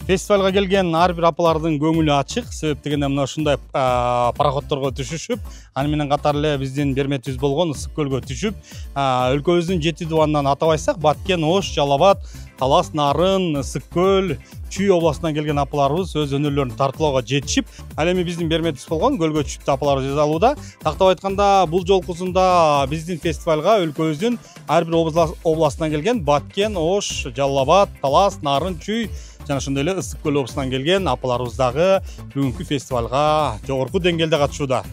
Фестивалга келген ар бир апалардын көңүлү ачык. Себеп дегенде мына ушундай пароходторго түшүшүп, аны менен катар эле биздин берметибиз болгон Ысык көлгө түшүп, өлкөбүздүн 7 дубанынан атабайсак, Баткен, Ош, Жалал Абад, Талас, Нарын, Ысык көл, Чүй областынан келген апаларыбыз өз өнөрлөрүн тартуулоого жетишип, ал эми биздин берметибиз болгон Көлгө түшүп апаларыбыз жазалууда. Тактап айтканда, бул жолкусунда биздин фестивалга өлкөбүздүн ар бир областынан келген Баткен, Ош, Жалал Абад, Талас, Нарын, Чүй жана ошондой эле Ысык көл облусунан келген апаларыбыз дагы бүгүнкү фестивалга жогорку деңгээлде катышууда.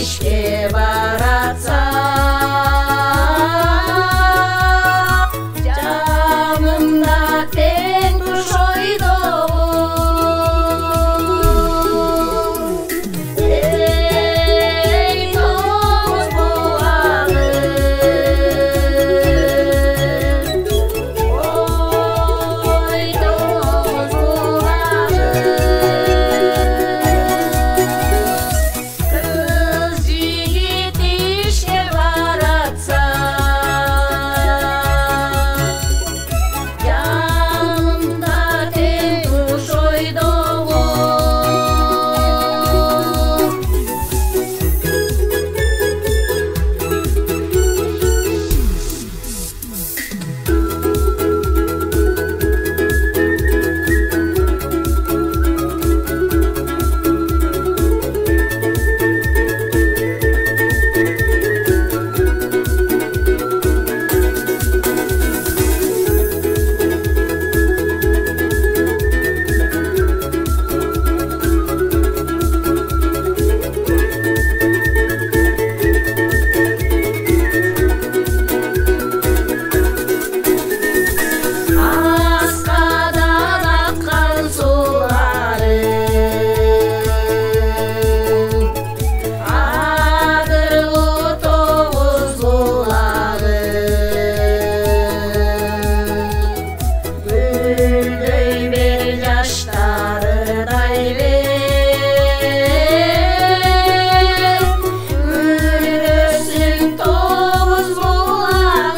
işe baratsa, canımda ten kuşoydu. Ey toz boğalı, oy toz boğalı. Kız yiğit işe varatsa, yanımda ten kuşoydu. Askadan akkan suları, adırlı toğuz bulağı, güldöy bir yaşlarday ver, gülürsün toğuz bulağı.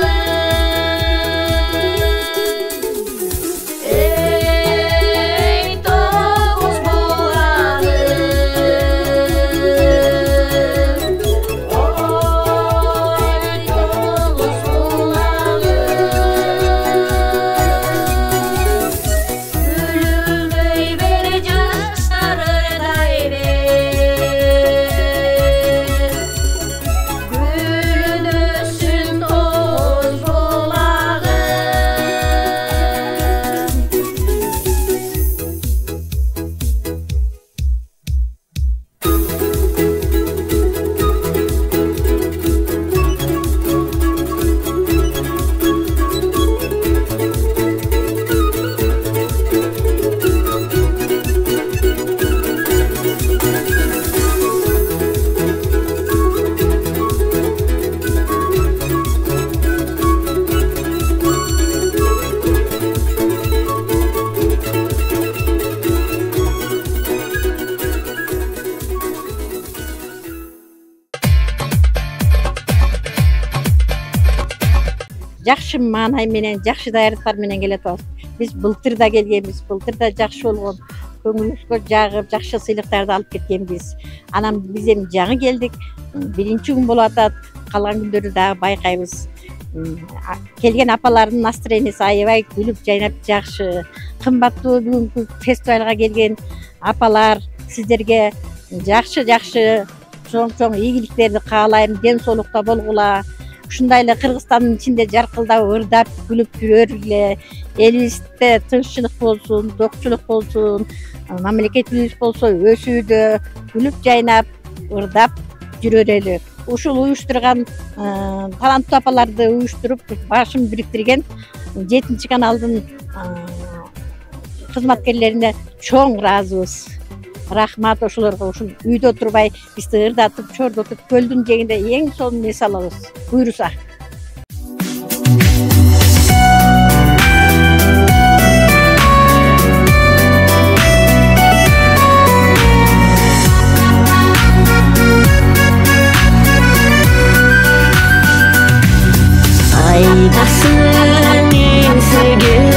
Ey toz boğalı, oy toz boğalı. Gülüldöy bir yaşlarday ver, gülünsün toz boğalı. Жакшы маанай менен, жакшы даярдыктар менен келе атабыз. Биз былтыр да келгенбиз, былтыр да жакшы болгон, көңүлүбүзгө жагып, жакшы сыйлыктарды алып кеткенбиз. Анан биз эми жаңы келдик, биринчи күн болуп атат, калган күндөрдү дагы байкайбыз. Келген апалардын настроениясы аябай күлүп жайнап жакшы. Кымбаттуу бүгүнкү фестивалга келген апалар, сиздерге жакшы чоң ийгиликтерди каалайм, ден соолукта болгула. Ушундай эле Кыргызстандын ичинде жаркылдап, ырдап, күлүп жүрөлү. Элибизде тынччылык болсун, докчулук болсун, мамлекетибиз болсо өсүүдө, күлүп жайнап, ырдап жүрөлү. Ушул уюштурган таланттуу апаларды уюштуруп, башын бириктирген 7 каналдын кызматкерлерине чоң ыраазыбыз. Рахмат ошолорго, ушул үйдө турбай бизди ырдатып, чордотуп, көлдүн жээгинде эң сонун эс алабыз. Буйруса. Айдасын еңсеген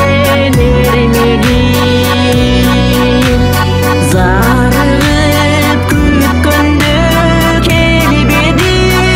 эрмегин, зарыгып күткөндө келип эдиң.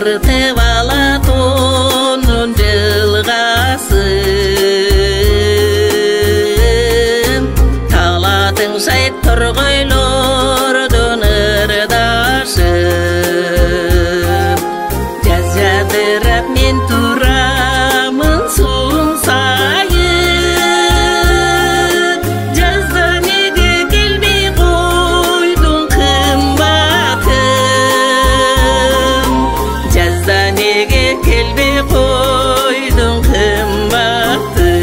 тартып алат onun жылгасын талатын шайып торгойлордун ырдашып жаз жадырап мен турамын суун сайып жазда неге келбей койдуң кымбатым жазда неге келбей койдуң кымбатым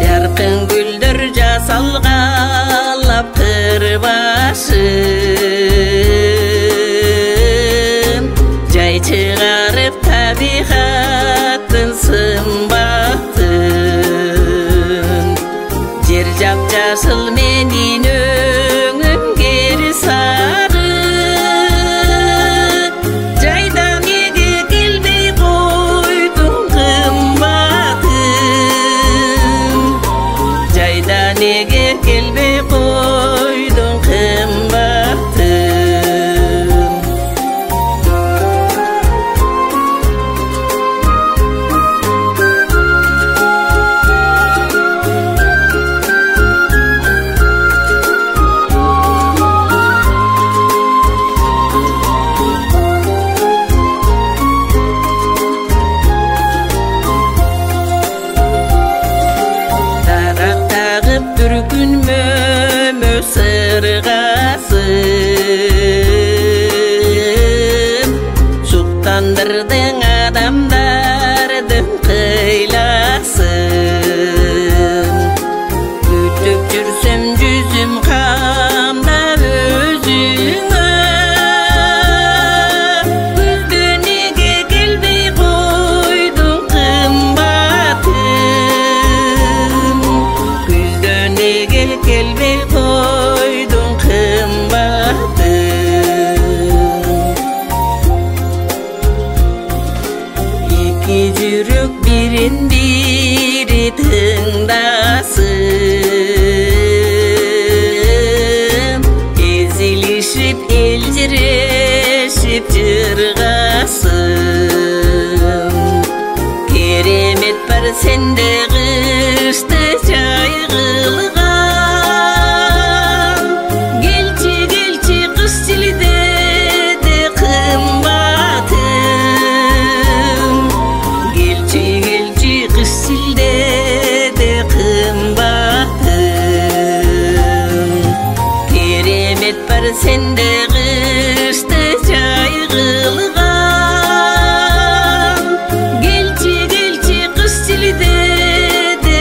жаркын гүлдөр жасалгалап кыр башын жай чыгарып табигаттын сымбатын жер жапжасыл менин өңүм кери сары жайда неге келбей койдуң кымбатым жайда неге келбей койдуң кымбатым тарақ тагып түркүнмө сыргасын суктандырдың адамдардын кыйласын күтүп жүрсөм жүзүм камдап өзүңө күздө неге келбей койдуң кымбатым күздө неге келбей койдуң кымбатым эки жүрөк бирин бири тыңдасын эзилишип элжирешип жыргасын керемет бар сенде кышты жайгылган келчи келчи кыш жилдеде кымбатым келчи келчи кыш жилдеде кымбатым керемет бар сенде кышты жайгылган келчи келчи кыш жилдеде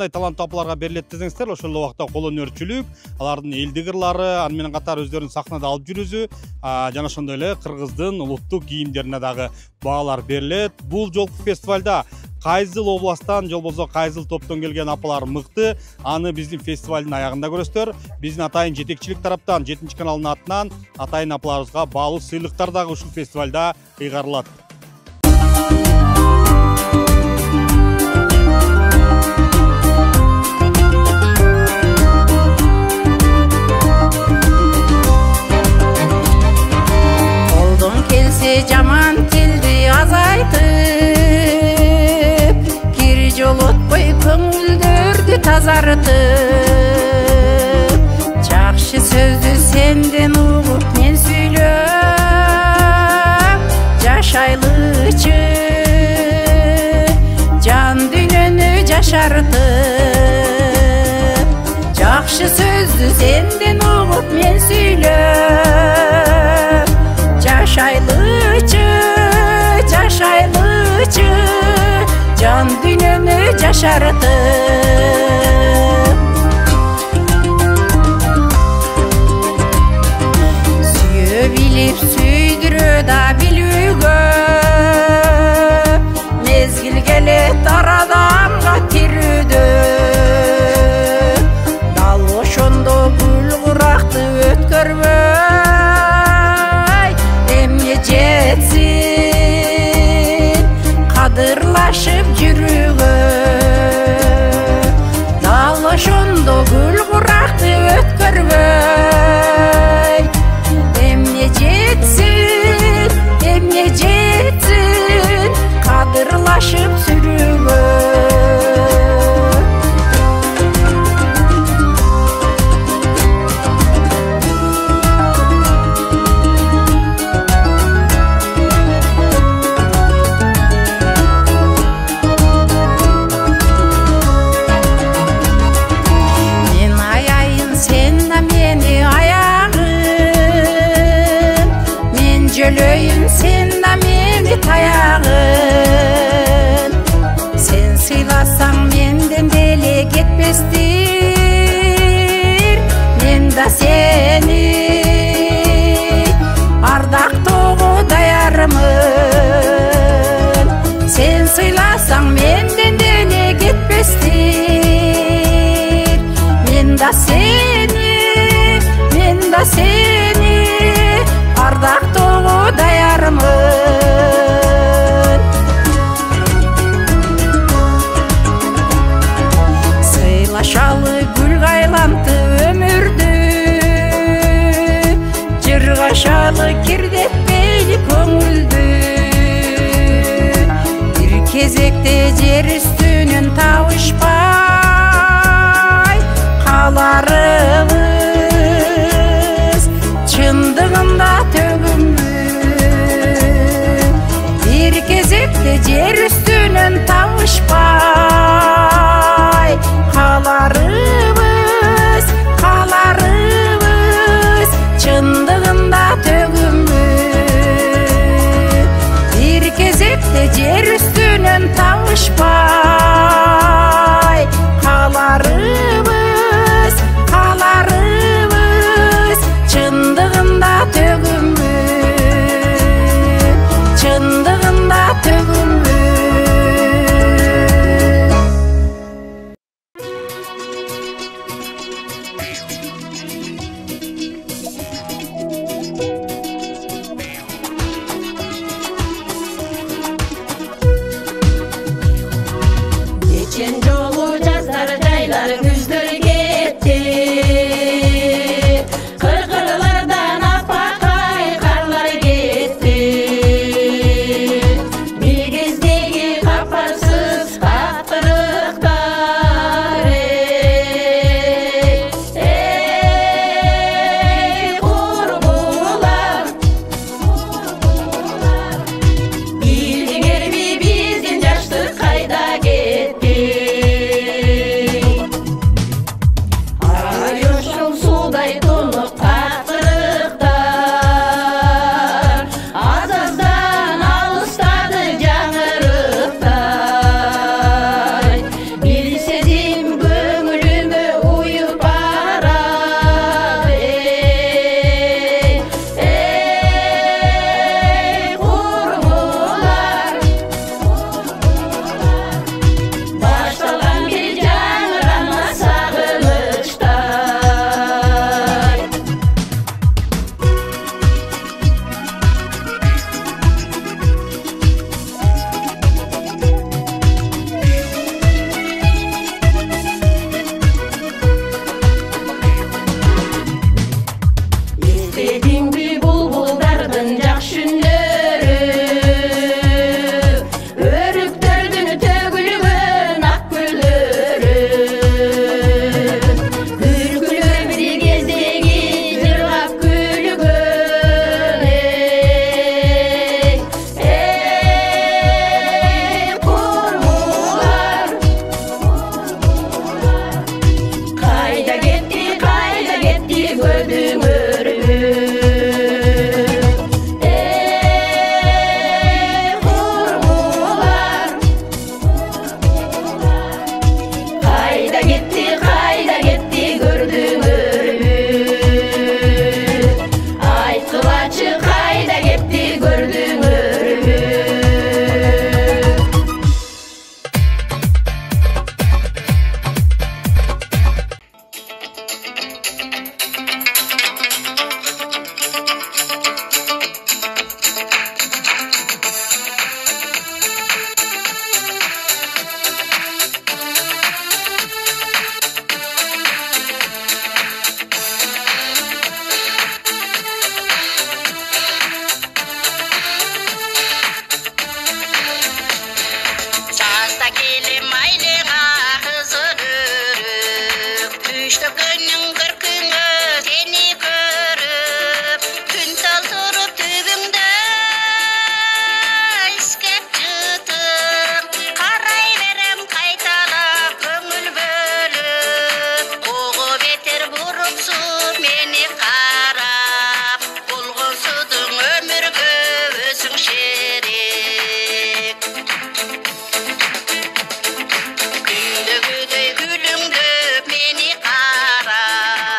кандай таланттуу апаларга берилет десеңиздер, ошол убакта кол өнөрчүлүк, алардын элдик ырлары, аны менен катар өздөрүн сахнада алып жүрүүсү, жана ошондой эле кыргыздын улуттук кийимдерине дагы баалар берилет. Бул жолку фестивалда кайсыл областтан же болбосо кайсыл топтон келген апалар мыкты, аны биздин фестивалдын аягында көрөсүздөр. Биздин атайын жетекчилик тараптан 7 каналдын атынан атайын апаларыбызга баалуу сыйлыктар дагы ушул фестивалда ыйгарылат. Колдон келсе жаман тилди азайтып, кир жолотпой көңүлдөрдү тазартып, жакшы сөздү сенден угуп мен сүйлөп, жашайлычы жан дүйнөнү жашартып, жакшы сөздү сенден угуп мен сүйлөп, жашайлычы жан дүйнөнү жашартып, сүйө билип сүйдүрө да билүүгө, мезгил келет ар адамга тирүүдө, дал ошондо гүл куракты өткөрбөй эмне жетсин кадырлашып жүрүүгө, дал ошондо гүл куракты өткөрбөй эмне жетсин кадырлашып сүрүүгө. Мен аяйын сен да мени аягын, мен жөлөйүн сен да мени таягын, сен сыйласаң менден деле кетпестир, мен да сени ардактоого даярмын, сен сыйласаң менден деле кетпестир, мен да сени ардактоого даярмын. Сыйлашалы гүл кайланты өмүрдү, жыргашалы кирдетпейли көңүлдү, бир кезекте жер үстүнөн табышпай каларыбыз чындыгында төгүмбү, бир кезекте жер үстүнөн табышпай каларыбыз чындыгында төгүмбү, бир кезекте жер үстүнөн табышпай Түштікінің күркіңі сені көріп, күн сал тұрып түбіңді іскеп жұтып, қарай берем қайталап көңіл бөліп, оғы бетер бұрыпсып мені қарап, болғысудың өмірге өзің шерек. Күндігідей күліңдіп мені қарап,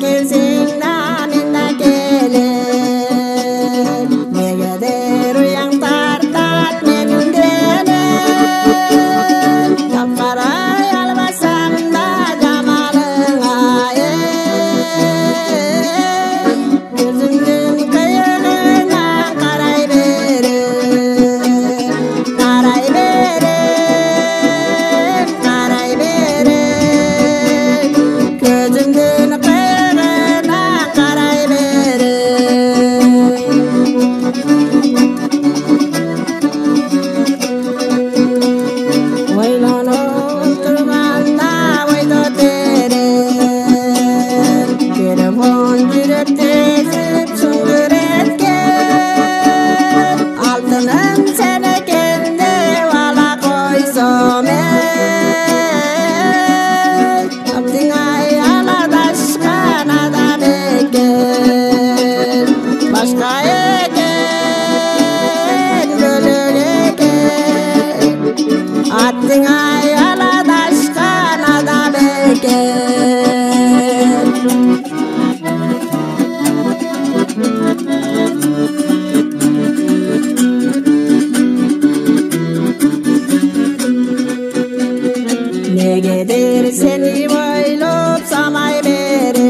келсең да мен да келем. Негедер ұяң тартат менің денем. Тапқарай албасам да жамалыңа көзімнің қиығына қарай берем. Қарай берем, қарай берем. Көзімнің қиығына қарай берем. Ойланып тұрғанда ойды терем. Телефон жүрек тесіп сүңгір еткен. Алтыным сен екен деп ала қойсам Абдыңай аладашқан адам екен. Башқа екен, бөлек екен. Аттыңай аладашқан адам екен. Негедер сені ойлап самай берем.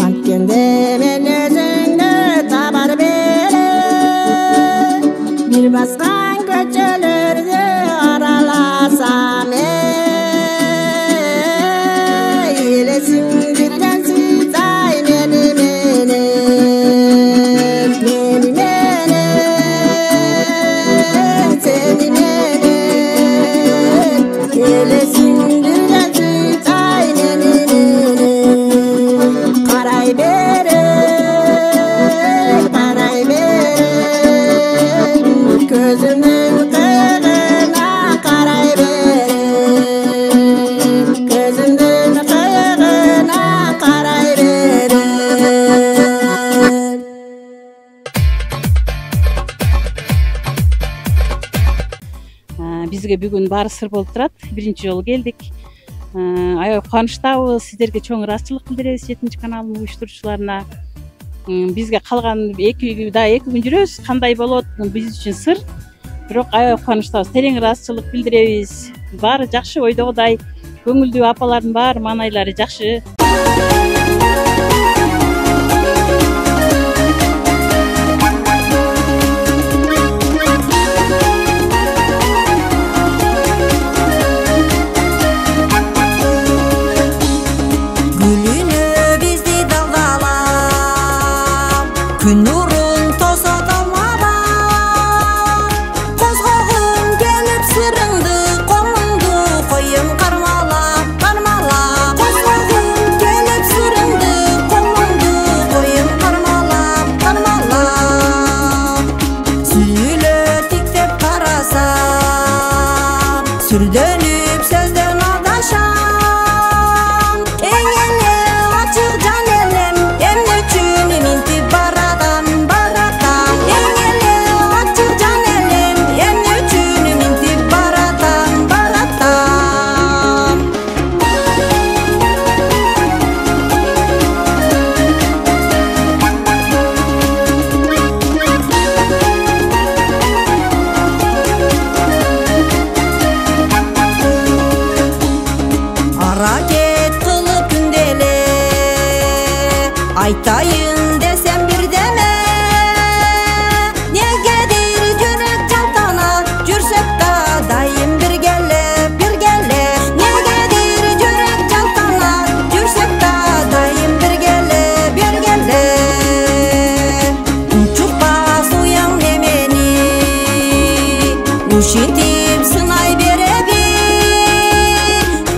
Анткенде мен өзіңді табар берем. Бір басқан көчелерді араласам елесің жүрген сыйтай мені менен. Мені менен, сені менен. Елесің жүрген сыйтай мені менен. Қарай берем, қарай берем. Көзімнің қиығына қарай берем. Көзімнің қиығына қарай берем. Бизге бүгүн баары сыр болуп турат. Биринчи жолу келдик. Аябай кубанычтабыз. Сиздерге чоң ыраазычылык билдиребиз 7 каналдын уюштуруучуларына. Бизге калган 2 күн жүрөбүз. Кандай болот биз үчүн сыр. Бирок аябай кубанычтабыз. Терең ыраазычылык билдиребиз. Баары жакшы, ойдогудай көңүлдүү апалардын баары маанайлары жакшы. Gülünü bizdi daldalam, gün nurun tosadan alam. Kozgogum gelip sırındı, kolundu koyun karmalap, karmalap. Kozgogum gelip sırındı, kolundu koyun karmalap, karmalap. Süzülü tiktep karasam, sürdönüp sözden adaşam. Hareket kılıp gündele, aytayın desem bir deme. Negedir yürek çantana, jursek da dayım bir gelle, bir gelle. Negedir yürek çantana, jursek da dayım bir gelle, bir gelle. Uçukpas uyan demeni, uşitip sınay berebi.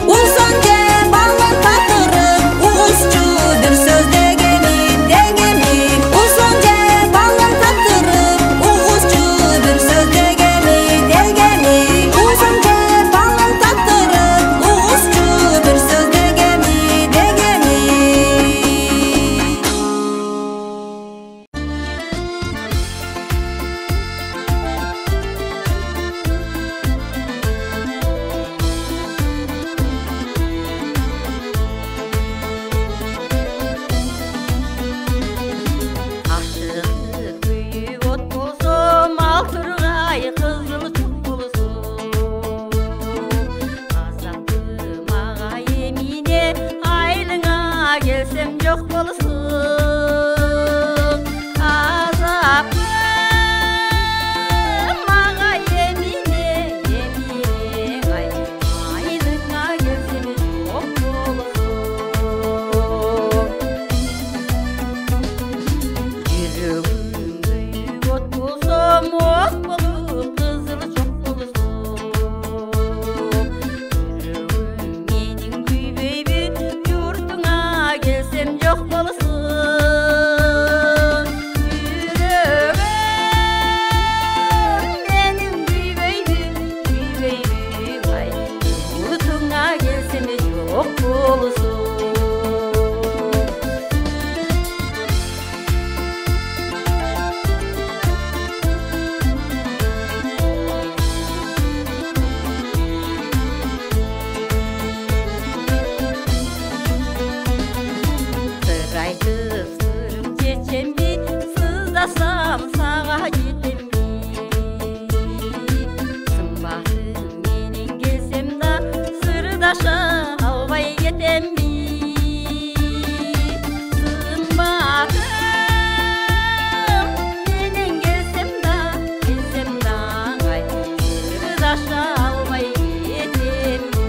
Uzun ceballın tatırıp, uğuzcu bir söz degeni, degeni. келсем жоқ болсын азапым маға еміне ай айдыңа келсем жоқ болсын жүрегім от болсам от болып қызыл жоқ болсын жүрегім менің күйбейбі жұртыңа келсем жоқ болсын жүрегім менің күйбейбі ай жұртыңа келсем жоқ болсын сыр айтып сырым шешем бе сыздасам саға жетем бе сымбатым менен келсем да сырдаша албай кетем бе сымбатым менен келсем да ай сырдаша албай кетем бе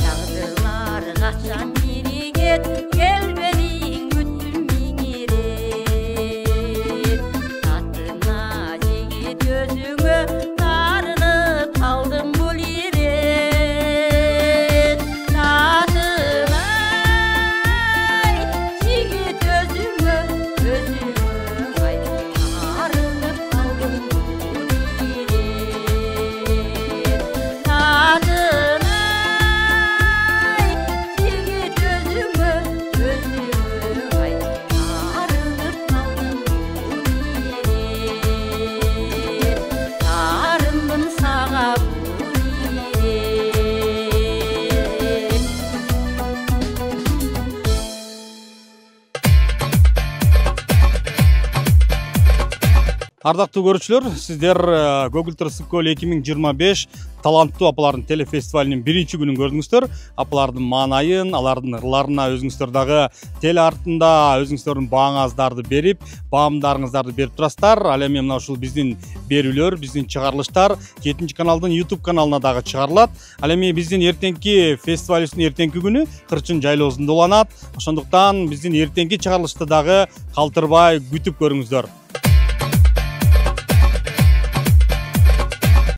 Tağdırlar kaçan birigет Gelbedin güttüm mingirep Tatına jigit özüngö Tarınıp kaldım bul yere Tatına jigit özüngö ay Tarınıp kaldım bul yere Tatına jigit özüngö ay Tarınıp kaldım bul yere Tarındım sağa bul yere Ардактуу көрүүчүлөр, сиздер Көгүлтүр ысык көл 2025 таланттуу апалардын телефестивалынын 1-күнүн көрдүңүздөр. Апалардын маанайын, алардын ырларына өзүңүздөр дагы теле артында өзүңүздөрдүн бааңыздарды берип, баамдарыңыздарды берип турасыздар. Ал эми мына ушул биздин берүүлөр, биздин чыгарылыштар 7 каналдын YouTube каналына дагы чыгарылат. Ал эми биздин эртеңки фестивалыбыздын эртеңки күнү Кырчын жайлоосунда уланат. Ошондуктан биздин эртеңки чыгарылышты дагы калтырбай күтүп көрүңүздөр.